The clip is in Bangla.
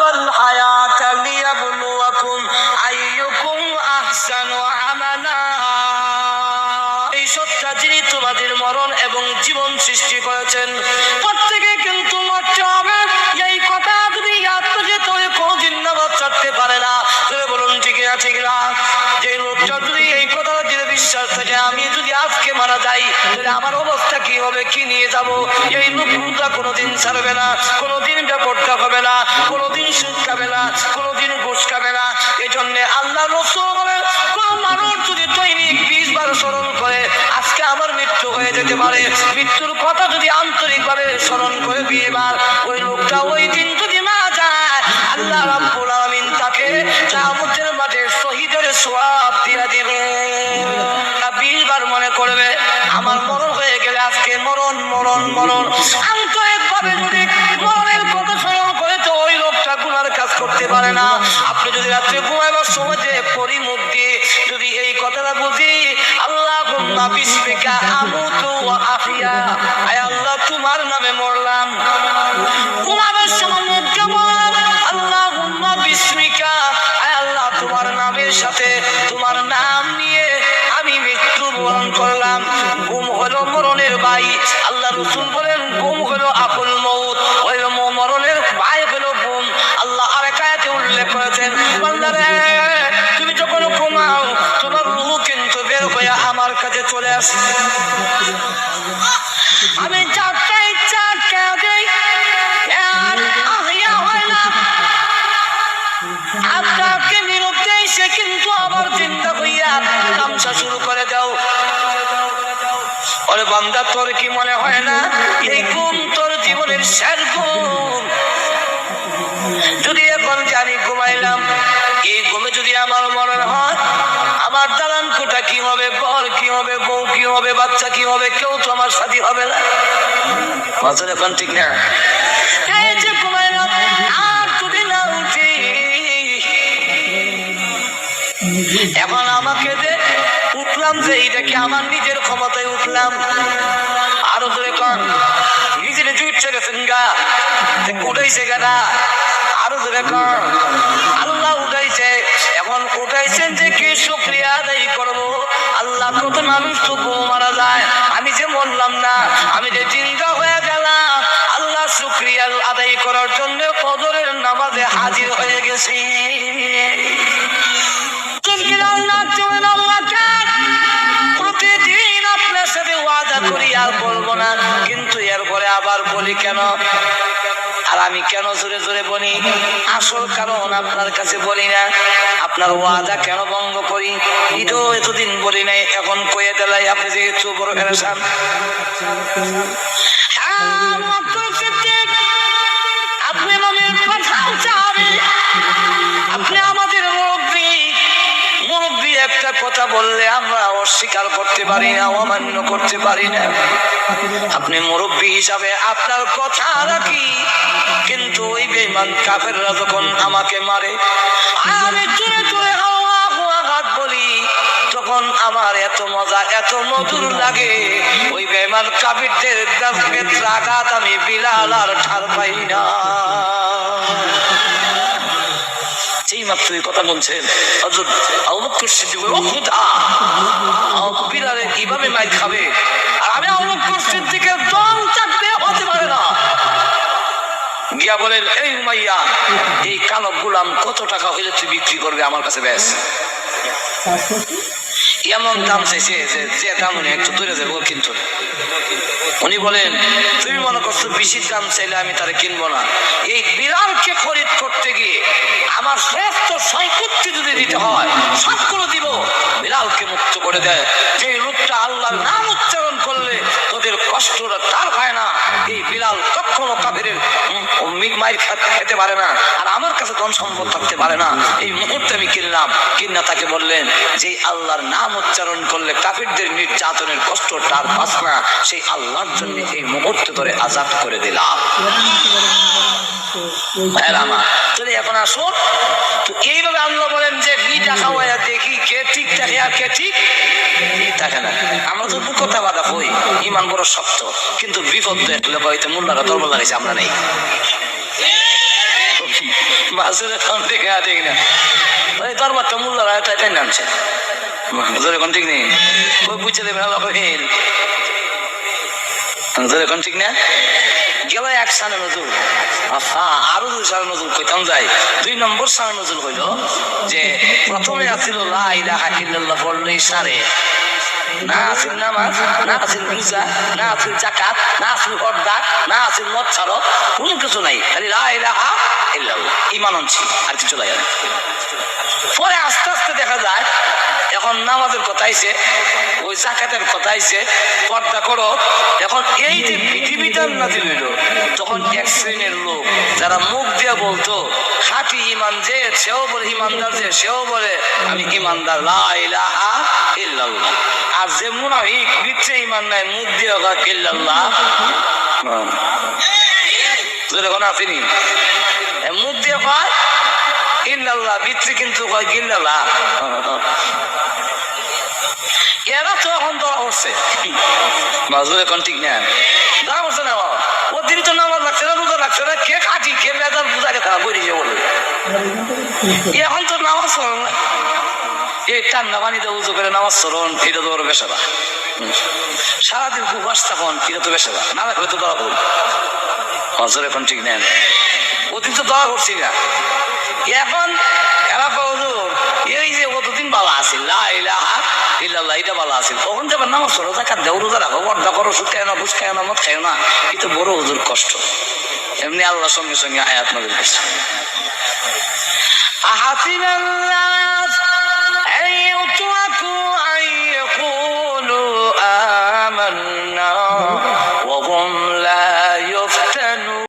খালাকাল হায়াতা লিয়াবলুয়াকুম আইয়ুকুম আহসানু আমালা। এই সত্তা যিনি তোমাদের মরণ এবং জীবন সৃষ্টি করেছেন, প্রত্যেকে কিন্তু মরতে হবে। এই কথা যদি ইয়াদ করে তোলে কোনদিন নামাজ ছাড়তে পারে না। তুমি বলুন ঠিক আছে কিনা? যে লোকটা যদি এই কথা যদি বিশ্বাস থাকে আমি যদি আজকে মারা যাই তাহলে আমার অবস্থা কি হবে, কি নিয়ে যাব, এই লোকটা কোনোদিন ছাড়বে না, কোনোদিন ব্যাপারটা হবে না, কোনোদিন সুদ খাবে না, কোনোদিন ঘুষ খাবে না। এই জন্য আল্লাহ রাসূল বলেন কোন মানুষ যদি দৈনিক 20 বার স্মরণ করে আজকে আমার মৃত্যু হয়ে যেতে পারে, মৃত্যুর কথা যদি আন্তরিকভাবে স্মরণ করে 20 বার, ওই লোকটা ওই দিন যদি মারা যায় আল্লাহ রাব্বুল আলামিন তাকে কিয়ামতের মাঠে শহীদের সওয়াব দিয়ে দিবে। 20 বার মনে করবে আমার মরণ হয়ে গেলে আজকে মরণ মরণ মরণ, আন্তরিকভাবে যদি মরণের কথা স্মরণ করে তো ওই লোকটা গুনার কাজ করতে পারে না। আপনি যদি রাত্রে ঘুমাইবার সময় যে পরিমুখ দিয়ে যদি এই কথাটা বুঝি আল্লাহুম্মা বিসমিকা আমুতু ওয়া আহইয়া, আয় আল্লাহ তোমার নামে মরলাম, ঘুমাবার সময় মুখে বললাম আল্লাহুম্মা বিসমিকা, আয় আল্লাহ তোমার নামের সাথে তোমার নাম নিয়ে আমি মৃত্যুবরণ করলাম। ঘুম হলো মরণের ভাই। আল্লাহ রাসূল বলেন ঘুম হলো আকুল মউত, হলো মরণের ভাই হলো ঘুম। আল্লাহ আরেক আয়াতে উল্লেখ করেছেন বান্দারে তুমি যখন ঘুমাও তোমার রূহ কিন্তু বের হয়ে আমার কাছে চলে আসে, আমি চারটা ইচ্ছা কেউ দেই আর আহিয়া হয় না, আপনাকে নিরুক্তি সে কিন্তু আবার চিন্তা হইয়া তামসা শুরু করে দাও। ওরে বান্দা তোর কি মনে হয় না এই ঘুম তোর জীবনের শেষ ঘুম? যদি এখন জানি ঘুমাইলাম, এই ঘুমে যদি আমার মনে হয় আমার দালান কোঠা কি হবে, ঘর কি হবে, বউ কি হবে, বাচ্চা কি হবে, কেউ তো আমার সাথী হবে না। মাঝে এখন ঠিক না, এই যে ঘুমাইলাম আর যদি না উঠি এখন আমাকে যে উঠলাম যে এটা কি আমার নিজের ক্ষমতায় উঠলাম? আরো ধরে কন নিজের জুটছে গেছেন গা উঠাইছে গানা, আরো ধরে কন আল্লাহ উঠাইছে। এখন উঠাইছেন যে কি শুকরিয়া আদায় করবো? আল্লাহ কত মানুষ তো মারা যায়, আমি যে মরলাম না, আমি যে জিন্দা হয়ে গেলাম, আল্লাহ শুকরিয়া আদায় করার জন্য ফজরের নামাজে হাজির হয়ে গেছি। প্রতিদিন আপনার সাথে ওয়াদা করি আর বলবো না, কিন্তু এরপরে আবার বলি কেন? আর আমি কেন জোরে জোরে বলি? আসল কারণ আপনার কাছে বলি না, আপনার ওয়াদা কেন ভঙ্গ করি এটাও এতদিন বলি নাই, এখন কয়ে দিলাই আপনি যে চুপ বড় ফেরেশান। আপনি মনের কথা চাবি, আপনি আমাদের মুরব্বী একটা কথা বললে আমরা অস্বীকার করতে পারি না, অমান্য করতে পারি না। আপনি মুরব্বী হিসাবে আপনার কথা রাখি, কিন্তু ওই বেঈমান কাফেররা যখন আমাকে মারে আমি জোরে জোরে আল্লাহু আকবার বলি, তখন আমার এত মজা এত মধুর লাগে, ওই বেঈমান কাফেরদের আঘাত আমি বিলাল আর ঠার পাই না। সেই মাত্র এই কথা বলছেন হযরত আবু বকর সিদ্দিক, ও খোদা বিলালে কিভাবে মাইর খাবে, আর আমি আবু বকর সিদ্দিকের দম চাটতে হতে পারে না। গিয়া বলেন এই উমাইয়া এই কালো গোলাম কত টাকা হইলে তুই বিক্রি করবে আমার কাছে? বেশ এমন দাম চাইছে যে দাম উনি একটু দূরে যাবো কিন্তু উনি বলেন তুমি মনে করছো বেশি দাম চাইলে আমি তারে কিনবো না, এই বিলালকে খরিদ করতে গিয়ে আমার সমস্ত সম্পত্তি যদি দিতে হয় সবগুলো দিব, বিলালকে মুক্ত করে দেয়। যে লোকটা আল্লাহর নাম উচ্চারণ করলে তোদের কষ্টটা তার হয় না, এই বিলাল কখনো কাফেরের মাইর খেতে পারে না, আর আমার কাছে ধন সম্পদ থাকতে পারে না। এই মুহূর্তে আমি কিনলাম। কিনা তাকে বললেন যে আল্লাহর নাম উচ্চারণ করলে কাফেরদের নির্যাতনের কষ্ট তার পাস না, সেই আল্লাহর জন্য এই মুহূর্তে ধরে আজাদ করে দিলাম। এখন আসুন তো এইভাবে আল্লাহ বলেন যে দেখি কে ঠিক থাকে আর কে ঠিক থাকে না। আমরা তো কথা বাধা হই, ইমান বড় শক্ত, কিন্তু বিপদ দেখলে হয়তো মোল্লারা দরবার লাগাইছে, আমরা নেই। মাসুর এখন ঠিক না ঠিক না ওই দরবারটা মূল্য তাই নামছে মাসুর এখন ঠিক নেই ওই বুঝে দেবে এখন ঠিক না গেল এক সানে নজর আরো দুই সানে নজর কইতাম যাই 2 নম্বর সানে নজর হইল যে প্রথমে আছিল লা ইলাহা ইল্লাল্লাহ বললেই সারে না আছিল নামাজ না আছিল রোজা না আছিল যাকাত না আছিল পর্দা না আছিল মদ ছাড়ো কোনো কিছু নাই খালি লা ইলাহা ইল্লাল্লাহ ঈমান আনছি আর কিছু লাগে না পরে আস্তে আস্তে দেখা যায় এখন নামাজের কথা আইছে ওই যাকাতের কথা আইছে পর্দা করো এখন এই যে বিধিবিধান নাজিল হইল তখন এক শ্রেণীর লোক যারা মুখ দিয়ে বলতো খাঁটি ঈমান যে সেও বলে ঈমানদার যে সেও বলে আমি ঈমানদার লা ইলাহা ইল্লাল্লাহ আর যে মুনাফিক ভিতরে ঈমান নাই মুখ দিয়ে ইল্লাল্লাহ যখন আসেনি মুখ দিয়ে কয় ইল্লাল্লাহ ভিতরে কিন্তু কয় গিল্লাল্লাহ এরা তো এখন ধরা হচ্ছে মাজুর এখন ঠিক না ধরা হচ্ছে না ওদিন তো নামাজ লাগছে না রোজা লাগছে না কে কাটি কে বেদার পূজাকে তারা বলিছে বলে এখন তো নামাজ চলন না এই ঠান্ডা পানিতে উজু করে নামাজ চলন এটা তো ওর বেসাবা সারাদিন উপবাস তখন এটা তো বেসাবা না রাখলে তো ধরা করুন মাজুর এখন ঠিক নেন ওদিন তো ধরা করছি না এখন এরা হুজুর এই যে কতদিন বালা আছে লা ইলাহা ইল্লাল্লাহ এটা বালা আছে তখন যাবে নামাজ পড়ো যাকাত দাও রোজা রাখো পর্দা করো সুদ খায় না ঘুষ খায় না মদ খায় না এটা বড় হুজুর কষ্ট এমনি আল্লাহ সঙ্গে সঙ্গে আয়াত নাযিল করছে আহাসিবান নাস আন ইউতরাকু আন